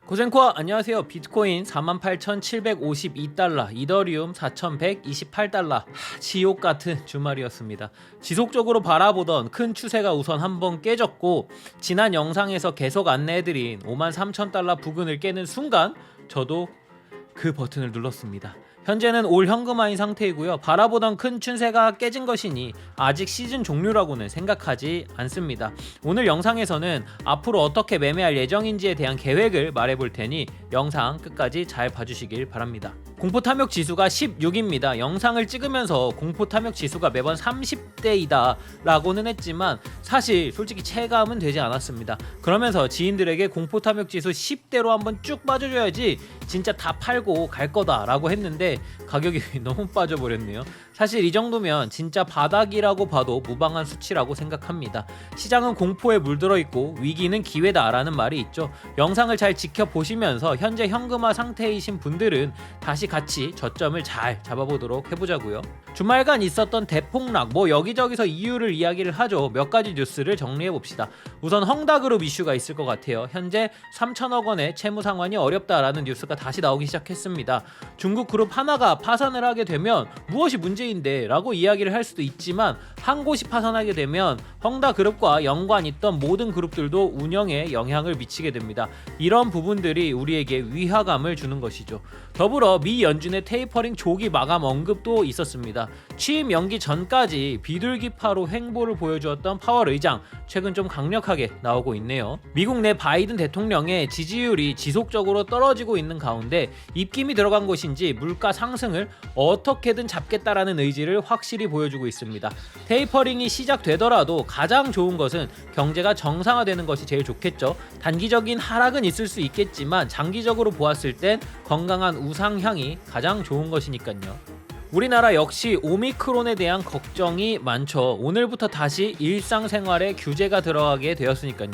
고생코아 안녕하세요. 비트코인 48,752달러, 이더리움 4,128달러. 지옥 같은 주말이었습니다. 지속적으로 바라보던 큰 추세가 우선 한번 깨졌고, 지난 영상에서 계속 안내해드린 53,000달러 부근을 깨는 순간 저도 그 버튼을 눌렀습니다. 현재는 올 현금화인 상태이고요. 바라보던 큰 추세가 깨진 것이니 아직 시즌 종료라고는 생각하지 않습니다. 오늘 영상에서는 앞으로 어떻게 매매할 예정인지에 대한 계획을 말해볼 테니 영상 끝까지 잘 봐주시길 바랍니다. 공포 탐욕 지수가 16입니다. 영상을 찍으면서 공포 탐욕 지수가 매번 30대이다 라고는 했지만 사실 솔직히 체감은 되지 않았습니다. 그러면서 지인들에게 공포 탐욕 지수 10대로 한번 쭉 빠져줘야지 진짜 다 팔고 갈 거다 라고 했는데 가격이 너무 빠져버렸네요. 사실 이 정도면 진짜 바닥이라고 봐도 무방한 수치라고 생각합니다. 시장은 공포에 물들어 있고 위기는 기회다 라는 말이 있죠. 영상을 잘 지켜보시면서 현재 현금화 상태이신 분들은 다시 같이 저점을 잘 잡아보도록 해보자고요. 주말간 있었던 대폭락 여기저기서 이유를 이야기를 하죠. 몇 가지 뉴스를 정리해봅시다. 우선 헝다그룹 이슈가 있을 것 같아요. 현재 3천억 원의 채무 상환이 어렵다라는 뉴스가 다시 나오기 시작했습니다. 중국 그룹 하나가 파산을 하게 되면 무엇이 문제인데 라고 이야기를 할 수도 있지만 한 곳이 파산하게 되면 헝다그룹과 연관 있던 모든 그룹들도 운영에 영향을 미치게 됩니다. 이런 부분들이 우리에게 위화감을 주는 것이죠. 더불어 미 연준의 테이퍼링 조기 마감 언급도 있었습니다. 취임 연기 전까지 비둘기파로 횡보를 보여주었던 파월 의장 최근 좀 강력하게 나오고 있네요. 미국 내 바이든 대통령의 지지율이 지속적으로 떨어지고 있는 가운데 입김이 들어간 것인지 물가 상승을 어떻게든 잡겠다라는 의지를 확실히 보여주고 있습니다. 테이퍼링이 시작되더라도 가장 좋은 것은 경제가 정상화되는 것이 제일 좋겠죠. 단기적인 하락은 있을 수 있겠지만 장기적으로 보았을 땐 건강한 우상향이 가장 좋은 것이니까요. 우리나라 역시 오미크론에 대한 걱정이 많죠. 오늘부터 다시 일상생활에 규제가 들어가게 되었으니까요.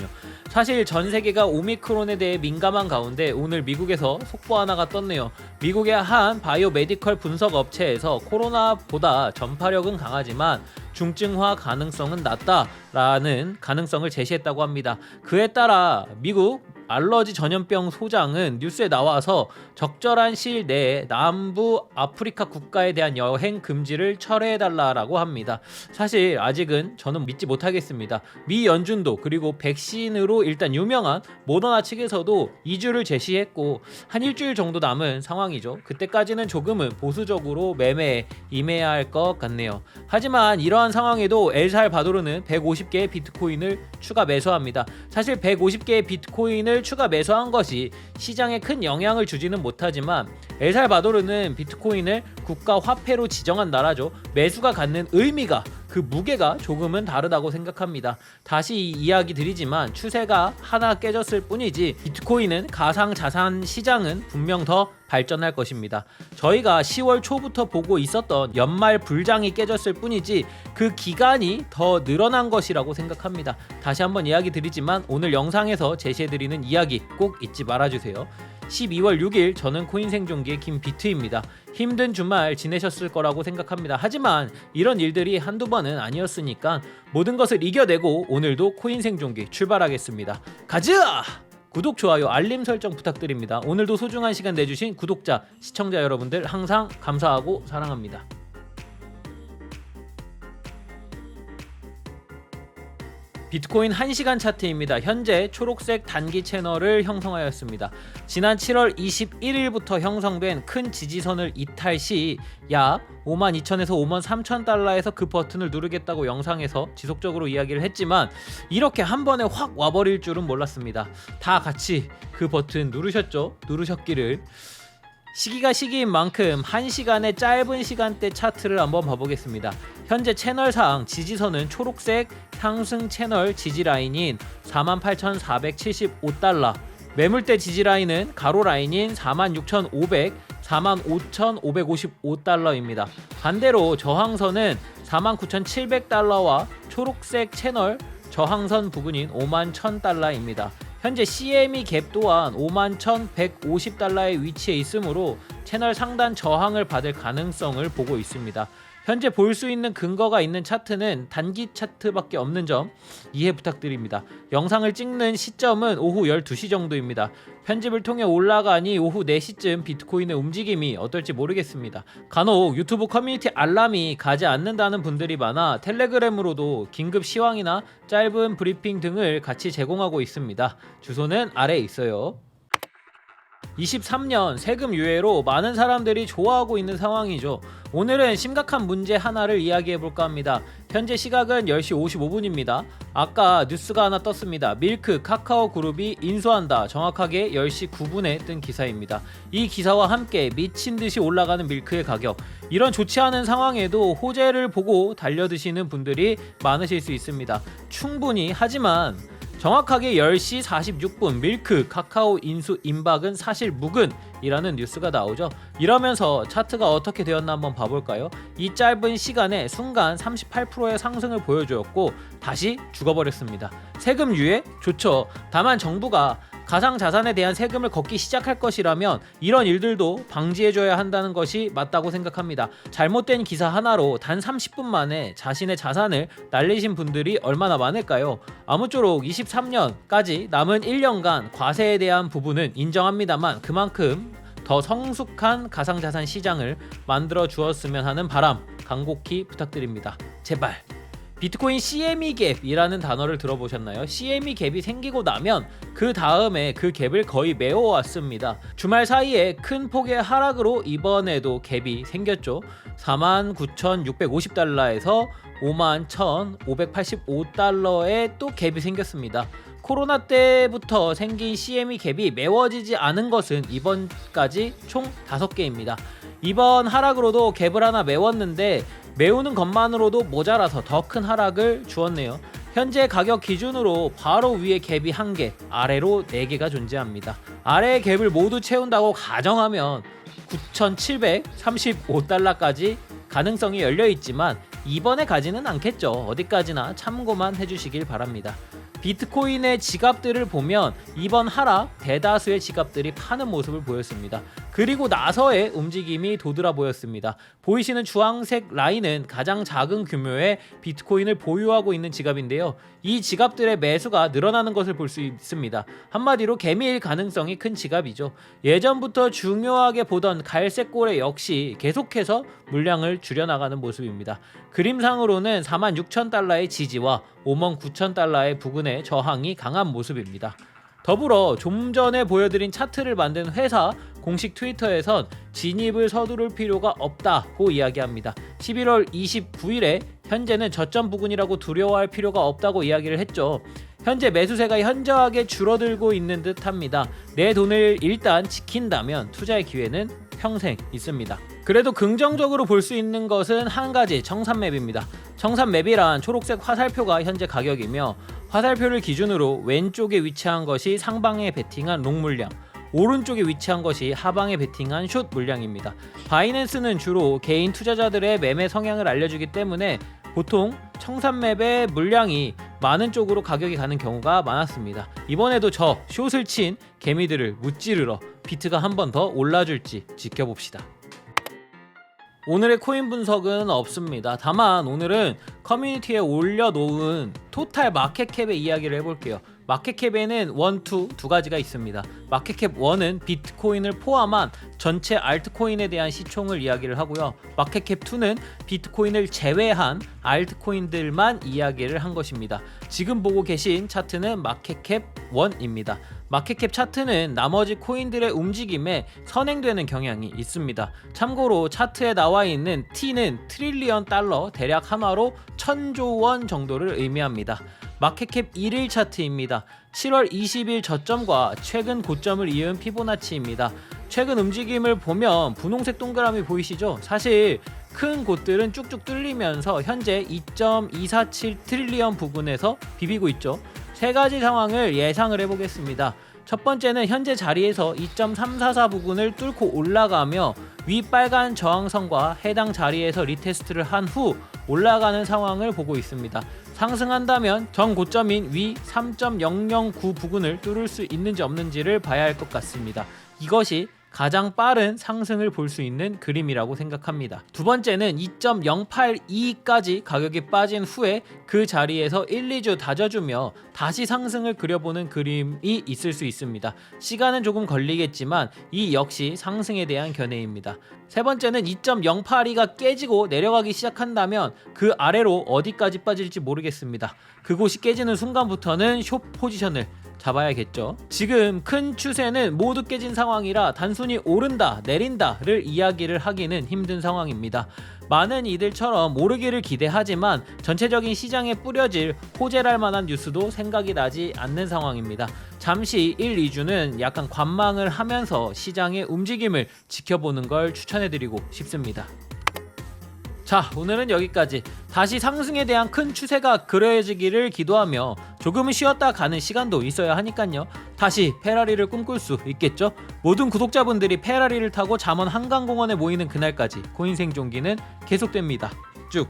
사실 전 세계가 오미크론에 대해 민감한 가운데 오늘 미국에서 속보 하나가 떴네요. 미국의 한 바이오 메디컬 분석 업체에서 코로나보다 전파력은 강하지만 중증화 가능성은 낮다라는 가능성을 제시했다고 합니다. 그에 따라 미국 알러지 전염병 소장은 뉴스에 나와서 적절한 시일 내에 남부 아프리카 국가에 대한 여행 금지를 철회해달라고 합니다. 사실 아직은 저는 믿지 못하겠습니다. 미 연준도 그리고 백신으로 일단 유명한 모더나 측에서도 2주를 제시했고 한 일주일 정도 남은 상황이죠. 그때까지는 조금은 보수적으로 매매에 임해야 할 것 같네요. 하지만 이러한 상황에도 엘살바도르는 150개의 비트코인을 추가 매수합니다. 사실 150개의 비트코인을 추가 매수한 것이 시장에 큰 영향을 주지는 못하지만 엘살바도르는 비트코인을 국가 화폐로 지정한 나라죠. 매수가 갖는 의미가 그 무게가 조금은 다르다고 생각합니다. 다시 이야기 드리지만 추세가 하나 깨졌을 뿐이지 비트코인은 가상자산 시장은 분명 더 발전할 것입니다. 저희가 10월 초부터 보고 있었던 연말 불장이 깨졌을 뿐이지 그 기간이 더 늘어난 것이라고 생각합니다. 다시 한번 이야기 드리지만 오늘 영상에서 제시해드리는 이야기 꼭 잊지 말아주세요. 12월 6일 저는 코인생존기의 김비트입니다. 힘든 주말 지내셨을 거라고 생각합니다. 하지만 이런 일들이 한두 번은 아니었으니까 모든 것을 이겨내고 오늘도 코인생존기 출발하겠습니다. 가자! 구독, 좋아요, 알림 설정 부탁드립니다. 오늘도 소중한 시간 내주신 구독자, 시청자 여러분들 항상 감사하고 사랑합니다. 비트코인 1시간 차트입니다. 현재 초록색 단기 채널을 형성하였습니다. 지난 7월 21일부터 형성된 큰 지지선을 이탈 시 약 52,000에서 53,000달러에서 그 버튼을 누르겠다고 영상에서 지속적으로 이야기를 했지만 이렇게 한 번에 확 와버릴 줄은 몰랐습니다. 다 같이 그 버튼 누르셨죠? 누르셨기를. 시기가 시기인 만큼 1시간의 짧은 시간대 차트를 한번 봐보겠습니다. 현재 채널상 지지선은 초록색 상승 채널 지지라인인 48,475달러, 매물대 지지라인은 가로라인인 46,500, 45,555달러입니다. 반대로 저항선은 49,700달러와 초록색 채널 저항선 부근인 51,000달러입니다. 현재 CME 갭 또한 51,150달러의 위치에 있으므로 채널 상단 저항을 받을 가능성을 보고 있습니다. 현재 볼 수 있는 근거가 있는 차트는 단기 차트밖에 없는 점 이해 부탁드립니다. 영상을 찍는 시점은 오후 12시 정도입니다. 편집을 통해 올라가니 오후 4시쯤 비트코인의 움직임이 어떨지 모르겠습니다. 간혹 유튜브 커뮤니티 알람이 가지 않는다는 분들이 많아 텔레그램으로도 긴급 시황이나 짧은 브리핑 등을 같이 제공하고 있습니다. 주소는 아래에 있어요. 23년 세금 유예로 많은 사람들이 좋아하고 있는 상황이죠. 오늘은 심각한 문제 하나를 이야기해볼까 합니다. 현재 시각은 10시 55분입니다. 아까 뉴스가 하나 떴습니다. 밀크 카카오 그룹이 인수한다. 정확하게 10시 9분에 뜬 기사입니다. 이 기사와 함께 미친듯이 올라가는 밀크의 가격. 이런 좋지 않은 상황에도 호재를 보고 달려드시는 분들이 많으실 수 있습니다. 충분히. 하지만 정확하게 10시 46분 밀크 카카오 인수 임박은 사실 묵은이라는 뉴스가 나오죠. 이러면서 차트가 어떻게 되었나 한번 봐볼까요? 이 짧은 시간에 순간 38%의 상승을 보여주었고 다시 죽어버렸습니다. 세금 유예? 좋죠. 다만 정부가 가상자산에 대한 세금을 걷기 시작할 것이라면 이런 일들도 방지해줘야 한다는 것이 맞다고 생각합니다. 잘못된 기사 하나로 단 30분 만에 자신의 자산을 날리신 분들이 얼마나 많을까요? 아무쪼록 23년까지 남은 1년간 과세에 대한 부분은 인정합니다만 그만큼 더 성숙한 가상자산 시장을 만들어 주었으면 하는 바람 간곡히 부탁드립니다. 제발. 비트코인 CME 갭이라는 단어를 들어보셨나요? CME 갭이 생기고 나면 그 다음에 그 갭을 거의 메워왔습니다. 주말 사이에 큰 폭의 하락으로 이번에도 갭이 생겼죠. 49,650달러에서 51,585달러에 또 갭이 생겼습니다. 코로나 때부터 생긴 CME 갭이 메워지지 않은 것은 이번까지 총 5개입니다. 이번 하락으로도 갭을 하나 메웠는데 메우는 것만으로도 모자라서 더 큰 하락을 주었네요. 현재 가격 기준으로 바로 위에 갭이 1개, 아래로 4개가 존재합니다. 아래의 갭을 모두 채운다고 가정하면 9,735달러까지 가능성이 열려있지만 이번에 가지는 않겠죠. 어디까지나 참고만 해주시길 바랍니다. 비트코인의 지갑들을 보면 이번 하락 대다수의 지갑들이 파는 모습을 보였습니다. 그리고 나서의 움직임이 도드라 보였습니다. 보이시는 주황색 라인은 가장 작은 규모의 비트코인을 보유하고 있는 지갑인데요. 이 지갑들의 매수가 늘어나는 것을 볼 수 있습니다. 한마디로 개미일 가능성이 큰 지갑이죠. 예전부터 중요하게 보던 갈색 고래 역시 계속해서 물량을 줄여나가는 모습입니다. 그림상으로는 46,000달러의 지지와 59,000달러의 부근의 저항이 강한 모습입니다. 더불어 좀 전에 보여드린 차트를 만든 회사 공식 트위터에선 진입을 서두를 필요가 없다고 이야기합니다. 11월 29일에 현재는 저점 부근이라고 두려워할 필요가 없다고 이야기를 했죠. 현재 매수세가 현저하게 줄어들고 있는 듯합니다. 내 돈을 일단 지킨다면 투자의 기회는 평생 있습니다. 그래도 긍정적으로 볼 수 있는 것은 한 가지, 청산맵입니다. 청산맵이란 초록색 화살표가 현재 가격이며 화살표를 기준으로 왼쪽에 위치한 것이 상방에 베팅한 롱 물량, 오른쪽에 위치한 것이 하방에 베팅한 숏 물량입니다. 바이낸스는 주로 개인 투자자들의 매매 성향을 알려주기 때문에 보통 청산맵의 물량이 많은 쪽으로 가격이 가는 경우가 많았습니다. 이번에도 저 숏을 친 개미들을 무찌르러 비트가 한 번 더 올라줄지 지켜봅시다. 오늘의 코인 분석은 없습니다. 다만 오늘은 커뮤니티에 올려놓은 토탈 마켓캡의 이야기를 해볼게요. 마켓캡에는 1, 2 두 가지가 있습니다. 마켓캡 1은 비트코인을 포함한 전체 알트코인에 대한 시총을 이야기를 하고요. 마켓캡 2는 비트코인을 제외한 알트코인들만 이야기를 한 것입니다. 지금 보고 계신 차트는 마켓캡 1입니다. 마켓캡 차트는 나머지 코인들의 움직임에 선행되는 경향이 있습니다. 참고로 차트에 나와 있는 T는 트릴리언 달러, 대략 한화로 1000조 원 정도를 의미합니다. 마켓캡 1일 차트입니다. 7월 20일 저점과 최근 고점을 이은 피보나치입니다. 최근 움직임을 보면 분홍색 동그라미 보이시죠? 사실 큰 곳들은 쭉쭉 뚫리면서 현재 2.247 트릴리언 부근에서 비비고 있죠. 세 가지 상황을 예상을 해보겠습니다. 첫 번째는 현재 자리에서 2.344 부근을 뚫고 올라가며 위 빨간 저항선과 해당 자리에서 리테스트를 한 후 올라가는 상황을 보고 있습니다. 상승한다면 전 고점인 위 3.009 부근을 뚫을 수 있는지 없는지를 봐야 할 것 같습니다. 이것이 가장 빠른 상승을 볼 수 있는 그림이라고 생각합니다. 두 번째는 2.082까지 가격이 빠진 후에 그 자리에서 1, 2주 다져주며 다시 상승을 그려보는 그림이 있을 수 있습니다. 시간은 조금 걸리겠지만 이 역시 상승에 대한 견해입니다. 세 번째는 2.082가 깨지고 내려가기 시작한다면 그 아래로 어디까지 빠질지 모르겠습니다. 그곳이 깨지는 순간부터는 숏 포지션을 잡아야겠죠. 지금 큰 추세는 모두 깨진 상황이라 단순히 오른다 내린다를 이야기를 하기는 힘든 상황입니다. 많은 이들처럼 오르기를 기대하지만 전체적인 시장에 뿌려질 호재랄 만한 뉴스도 생각이 나지 않는 상황입니다. 잠시 1, 2주는 약간 관망을 하면서 시장의 움직임을 지켜보는 걸 추천해드리고 싶습니다. 자, 오늘은 여기까지. 다시 상승에 대한 큰 추세가 그려지기를 기도하며 조금은 쉬었다 가는 시간도 있어야 하니깐요. 다시 페라리를 꿈꿀 수 있겠죠? 모든 구독자분들이 페라리를 타고 잠원 한강공원에 모이는 그날까지 코인생존기는 계속됩니다. 쭉